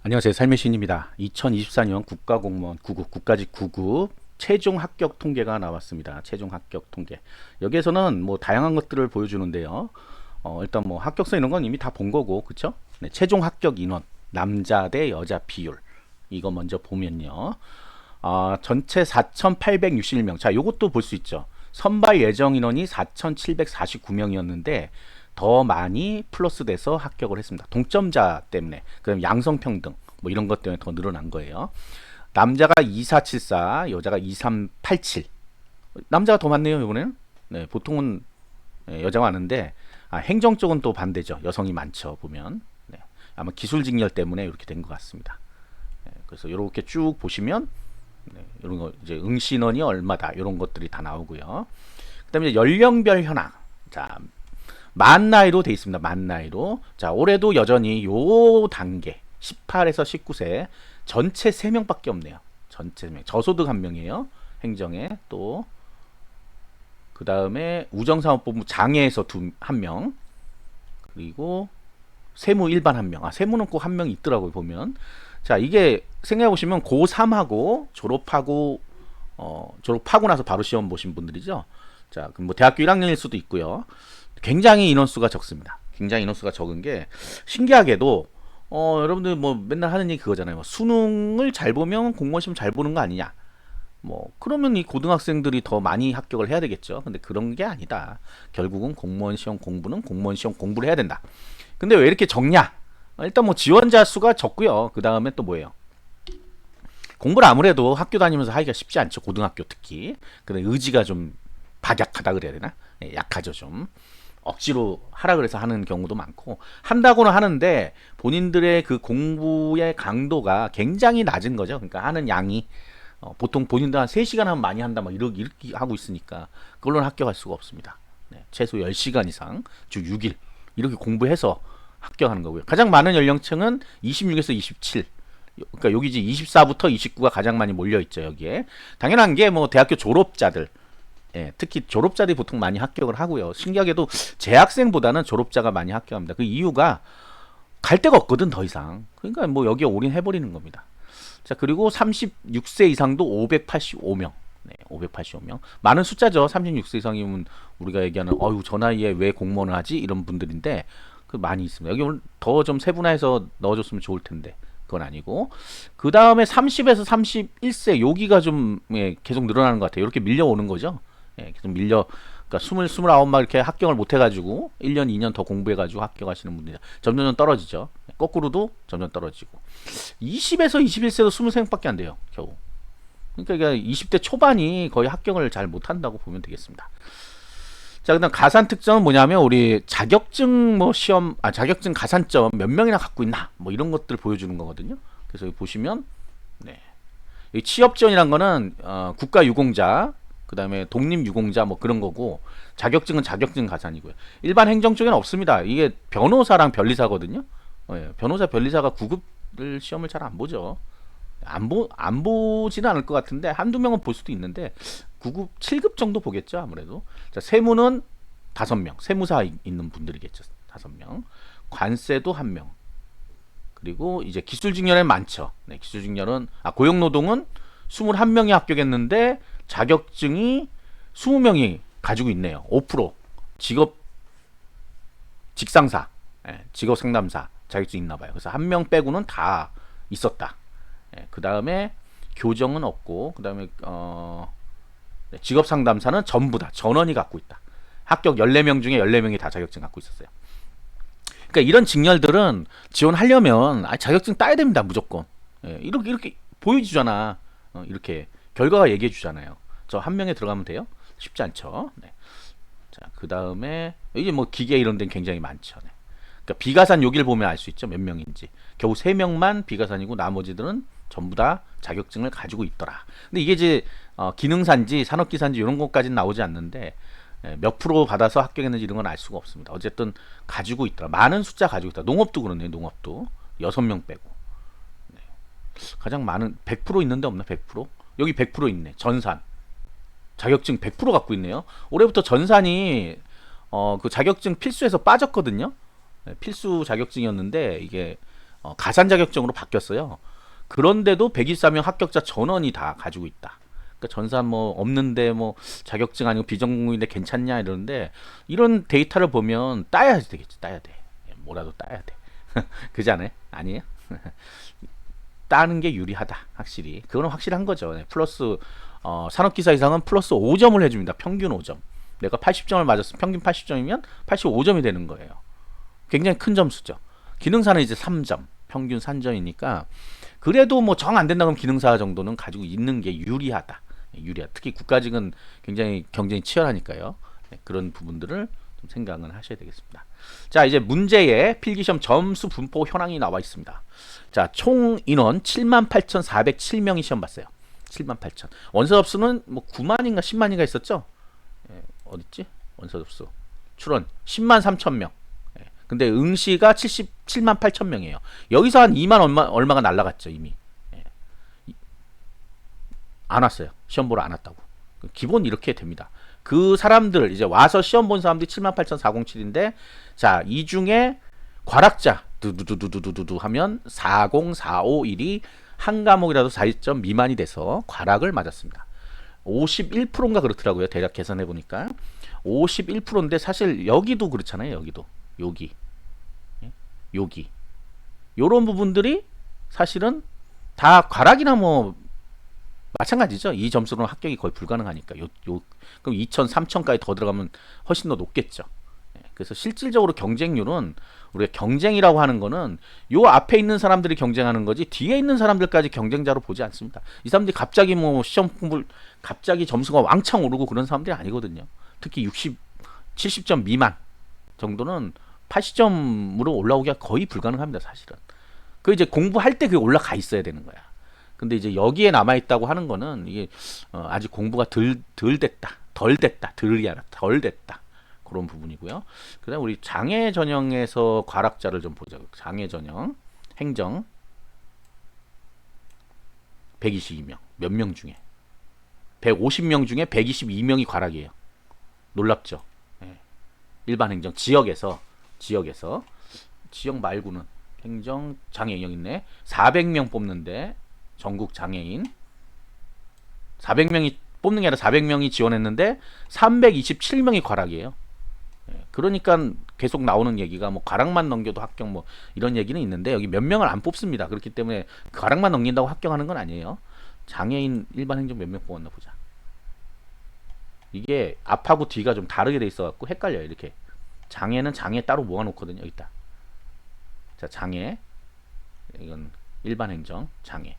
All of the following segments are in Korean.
안녕하세요. 삶의 신입니다. 2024년 국가공무원 9급, 국가직 9급 최종 합격 통계가 나왔습니다. 최종 합격 통계. 여기에서는 뭐 다양한 것들을 보여주는데요. 일단 뭐 합격서 이런 건 이미 다 본 거고, 그쵸? 네, 최종 합격 인원, 남자 대 여자 비율. 이거 먼저 보면요. 전체 4,861명. 자, 요것도 볼 수 있죠. 선발 예정 인원이 4,749명이었는데, 더 많이 플러스 돼서 합격을 했습니다. 동점자 때문에. 그럼 양성평등 뭐 이런 것 때문에 더 늘어난 거예요. 남자가 2474, 여자가 2387. 남자가 더 많네요, 이번에는. 네, 보통은 여자가 많은데 행정 쪽은 또 반대죠. 여성이 많죠, 보면. 네, 아마 기술 직렬 때문에 이렇게 된 것 같습니다. 네, 그래서 이렇게 쭉 보시면 이런 거 이제 응시인원이 얼마다 이런 것들이 다 나오고요. 그다음에 연령별 현황. 자, 만 나이로 돼 있습니다. 만 나이로. 자, 올해도 여전히 요 단계 18에서 19세 전체 3명밖에 없네요. 전체 3명. 저소득 1명이에요. 행정에 또 그다음에 우정사업본부 장애에서 1명. 그리고 세무 일반 1명. 세무는 꼭 1명 있더라고요, 보면. 자, 이게 생각해 보시면 고3하고 졸업하고 나서 바로 시험 보신 분들이죠. 자, 그럼 뭐 대학교 1학년일 수도 있고요. 굉장히 인원수가 적습니다. 굉장히 인원수가 적은 게 신기하게도 여러분들 뭐 맨날 하는 얘기 그거잖아요. 뭐 수능을 잘 보면 공무원 시험 잘 보는 거 아니냐. 뭐 그러면 이 고등학생들이 더 많이 합격을 해야 되겠죠. 근데 그런 게 아니다. 결국은 공무원 시험 공부는 공무원 시험 공부를 해야 된다. 근데 왜 이렇게 적냐? 일단 뭐 지원자 수가 적고요. 그 다음에 또 뭐예요? 공부를 아무래도 학교 다니면서 하기가 쉽지 않죠. 고등학교 특히. 근데 의지가 좀 박약하다 그래야 되나? 약하죠 좀. 억지로 하라 그래서 하는 경우도 많고, 한다고는 하는데 본인들의 그 공부의 강도가 굉장히 낮은 거죠. 그러니까 하는 양이 보통 본인들 한 3시간 하면 많이 한다 막 이렇게 하고 있으니까 그걸로는 합격할 수가 없습니다. 네, 최소 10시간 이상 주 6일 이렇게 공부해서 합격하는 거고요. 가장 많은 연령층은 26에서 27. 그러니까 여기지 24부터 29가 가장 많이 몰려 있죠. 여기에 당연한 게 뭐 대학교 졸업자들, 특히 졸업자들이 보통 많이 합격을 하고요. 신기하게도 재학생보다는 졸업자가 많이 합격합니다. 그 이유가 갈 데가 없거든, 더 이상. 그러니까 뭐 여기에 올인해버리는 겁니다. 자, 그리고 36세 이상도 585명. 네, 585명. 많은 숫자죠. 36세 이상이면 우리가 얘기하는 어유 저 나이에 왜 공무원을 하지? 이런 분들인데 그 많이 있습니다. 여기 더 좀 세분화해서 넣어줬으면 좋을 텐데 그건 아니고, 그 다음에 30에서 31세 여기가 좀 계속 늘어나는 것 같아요. 이렇게 밀려오는 거죠. 계속 그러니까 29막 이렇게 합격을 못 해가지고 1년, 2년 더 공부해가지고 합격하시는 분들이 점점 떨어지죠. 거꾸로도 점점 떨어지고. 20에서 21세도 20세밖에 안 돼요, 겨우. 그러니까 20대 초반이 거의 합격을 잘 못한다고 보면 되겠습니다. 자, 그다음 가산 특정은 뭐냐면 우리 자격증 뭐 시험, 자격증 가산점 몇 명이나 갖고 있나 뭐 이런 것들을 보여주는 거거든요. 그래서 여기 보시면 이 취업 지원이란 거는 국가 유공자, 그다음에 독립 유공자 뭐 그런 거고, 자격증은 자격증 가산이고요. 일반 행정 쪽에는 없습니다. 이게 변호사랑 변리사거든요. 변호사 변리사가 9급을 시험을 잘 안 보죠. 안 보지는 않을 것 같은데 한두 명은 볼 수도 있는데 9급, 7급 정도 보겠죠, 아무래도. 자, 세무는 5명, 세무사 있는 분들이겠죠, 5명. 관세도 1명. 그리고 이제 기술직렬에 많죠. 네, 기술직렬은 고용노동은 21명이 합격했는데 자격증이 20명이 가지고 있네요. 5%. 직상사, 직업 상담사 자격증 있나 봐요. 그래서 1명 빼고는 다 있었다. 그 다음에 교정은 없고, 그 다음에 직업 상담사는 전부 다 전원이 갖고 있다. 합격 14명 중에 14명이 다 자격증 갖고 있었어요. 그러니까 이런 직렬들은 지원하려면 자격증 따야 됩니다, 무조건. 이렇게 보여주잖아. 이렇게 결과가 얘기해 주잖아요. 저 1명에 들어가면 돼요? 쉽지 않죠. 네. 자, 그 다음에 이제 뭐 기계 이런 데는 굉장히 많죠. 네. 그러니까 비가산 여기를 보면 알 수 있죠, 몇 명인지. 겨우 3명만 비가산이고 나머지들은 전부 다 자격증을 가지고 있더라. 근데 이게 이제 기능사인지 산업기사인지 이런 것까지는 나오지 않는데 몇 프로 받아서 합격했는지 이런 건 알 수가 없습니다. 어쨌든 가지고 있더라. 많은 숫자 가지고 있다. 농업도 그렇네요. 농업도 6명 빼고. 네. 가장 많은 100% 있는데 없나? 100%? 여기 100% 있네. 전산. 자격증 100% 갖고 있네요. 올해부터 전산이 그 자격증 필수에서 빠졌거든요. 필수 자격증이었는데 이게 가산 자격증으로 바뀌었어요. 그런데도 124명 합격자 전원이 다 가지고 있다. 그러니까 전산 뭐 없는데 뭐 자격증 아니고 비전공인데 괜찮냐 이러는데 이런 데이터를 보면 따야 되겠지. 따야 돼. 뭐라도 따야 돼. 그지 않아요? 아니에요? 따는 게 유리하다. 확실히. 그거는 확실한 거죠. 네, 플러스 산업기사 이상은 플러스 5점을 해줍니다. 평균 5점. 내가 80점을 맞았으면 평균 80점이면 85점이 되는 거예요. 굉장히 큰 점수죠. 기능사는 이제 3점, 평균 3점이니까 그래도 뭐 정 안 된다 그러면 기능사 정도는 가지고 있는 게 유리하다. 유리하다. 특히 국가직은 굉장히 경쟁이 치열하니까요. 네, 그런 부분들을 좀 생각을 하셔야 되겠습니다. 자, 이제 문제에 필기시험 점수 분포 현황이 나와 있습니다. 자, 총 인원 78,407명이 시험 봤어요. 78,000. 원서 접수는 뭐 9만인가 10만인가 있었죠? 예, 어딨지? 원서 접수. 출원 10만 3천 명. 예, 근데 응시가 77만 8천 명이에요. 여기서 한 2만 얼마가 날라갔죠, 이미. 예. 안 왔어요. 시험 보러 안 왔다고. 기본 이렇게 됩니다. 그 사람들 이제 와서 시험 본 사람들이 78,407인데 자, 이 중에 과락자 두두두두두두 하면 40451이 한 과목이라도 4점 미만이 돼서 과락을 맞았습니다. 51%인가 그렇더라고요. 대략 계산해 보니까 51%인데 사실 여기도 그렇잖아요. 여기도 여기 요런 부분들이 사실은 다 과락이나 뭐 마찬가지죠. 이 점수로는 합격이 거의 불가능하니까 그럼 2천, 3천까지 더 들어가면 훨씬 더 높겠죠. 그래서 실질적으로 경쟁률은 우리가 경쟁이라고 하는 거는 요 앞에 있는 사람들이 경쟁하는 거지 뒤에 있는 사람들까지 경쟁자로 보지 않습니다. 이 사람들이 갑자기 뭐 시험 공부를 갑자기 점수가 왕창 오르고 그런 사람들이 아니거든요. 특히 60, 70점 미만 정도는 80점으로 올라오기가 거의 불가능합니다. 사실은. 그 이제 공부할 때 그게 올라가 있어야 되는 거야. 근데 이제 여기에 남아 있다고 하는 거는 이게 아직 공부가 덜 됐다. 덜이 아니라 덜 됐다. 그런 부분이고요. 그다음 우리 장애 전형에서 과락자를 좀 보자. 장애 전형 행정 122명. 몇 명 중에 150명 중에 122명이 과락이에요. 놀랍죠? 네. 일반 행정 지역 말고는 행정 장애인 여기 있네. 400명 뽑는데 전국 장애인 400명이 뽑는 게 아니라 400명이 지원했는데 327명이 과락이에요. 그러니까 계속 나오는 얘기가 뭐 과락만 넘겨도 합격 뭐 이런 얘기는 있는데 여기 몇 명을 안 뽑습니다. 그렇기 때문에 과락만 넘긴다고 합격하는 건 아니에요. 장애인 일반 행정 몇 명 뽑았나 보자. 이게 앞하고 뒤가 좀 다르게 돼 있어 갖고 헷갈려요. 이렇게 장애는 장애 따로 모아놓거든요. 여기 있다. 자, 장애 이건 일반 행정 장애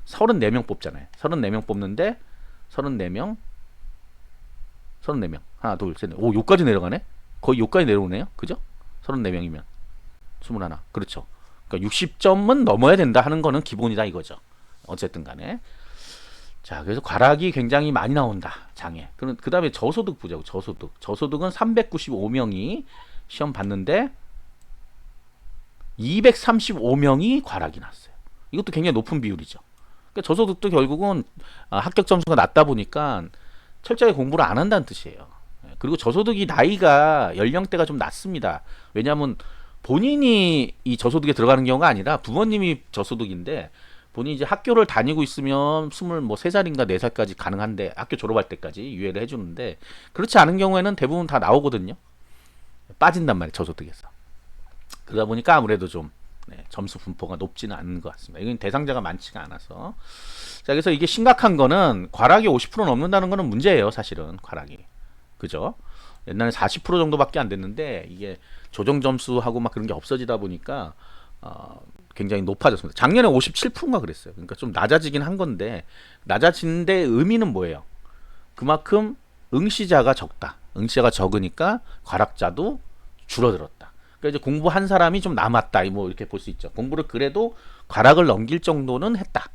34명 뽑잖아요. 34명 뽑는데 34명 하나 둘셋 오 요까지 내려가네. 거의 요까지 내려오네요. 그죠? 34명이면 21 그렇죠. 그러니까 60점은 넘어야 된다 하는 거는 기본이다 이거죠. 어쨌든 간에 자, 그래서 과락이 굉장히 많이 나온다. 장애. 그 다음에 저소득 보자고. 저소득은 395명이 시험 봤는데 235명이 과락이 났어요. 이것도 굉장히 높은 비율이죠. 그러니까 저소득도 결국은 합격 점수가 낮다 보니까 철저하게 공부를 안 한다는 뜻이에요. 그리고 저소득이 나이가 연령대가 좀 낮습니다. 왜냐하면 본인이 이 저소득에 들어가는 경우가 아니라 부모님이 저소득인데 본인이 이제 학교를 다니고 있으면 23살인가 4살까지 가능한데 학교 졸업할 때까지 유예를 해주는데 그렇지 않은 경우에는 대부분 다 나오거든요. 빠진단 말이에요. 저소득에서. 그러다 보니까 아무래도 좀 점수 분포가 높지는 않은 것 같습니다. 이건 대상자가 많지가 않아서. 자, 그래서 이게 심각한 거는 과락이 50% 넘는다는 거는 문제예요. 사실은 과락이. 그죠? 옛날에 40% 정도밖에 안 됐는데 이게 조정 점수하고 막 그런 게 없어지다 보니까 굉장히 높아졌습니다. 작년에 57%인가 그랬어요. 그러니까 좀 낮아지긴 한 건데 낮아지는데 의미는 뭐예요? 그만큼 응시자가 적다. 응시자가 적으니까 과락자도 줄어들었다. 그러니까 이제 공부한 사람이 좀 남았다. 뭐 이렇게 볼 수 있죠. 공부를 그래도 과락을 넘길 정도는 했다.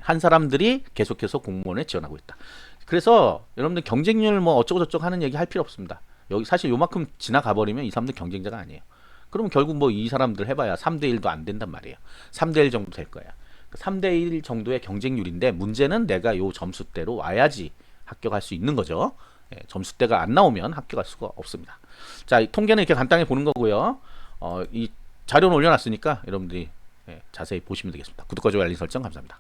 한 사람들이 계속해서 공무원에 지원하고 있다. 그래서 여러분들 경쟁률 뭐 어쩌고 저쩌고 하는 얘기 할 필요 없습니다. 여기 사실 요만큼 지나가 버리면 이 사람들 경쟁자가 아니에요. 그러면 결국 뭐 이 사람들 해봐야 3대1도 안 된단 말이에요. 3대1 정도 될 거야. 3대1 정도의 경쟁률인데 문제는 내가 요 점수대로 와야지 합격할 수 있는 거죠. 점수대가 안 나오면 합격할 수가 없습니다. 자, 이 통계는 이렇게 간단히 보는 거고요. 이 자료는 올려놨으니까 여러분들이 자세히 보시면 되겠습니다. 구독과 좋아요 알림 설정 감사합니다.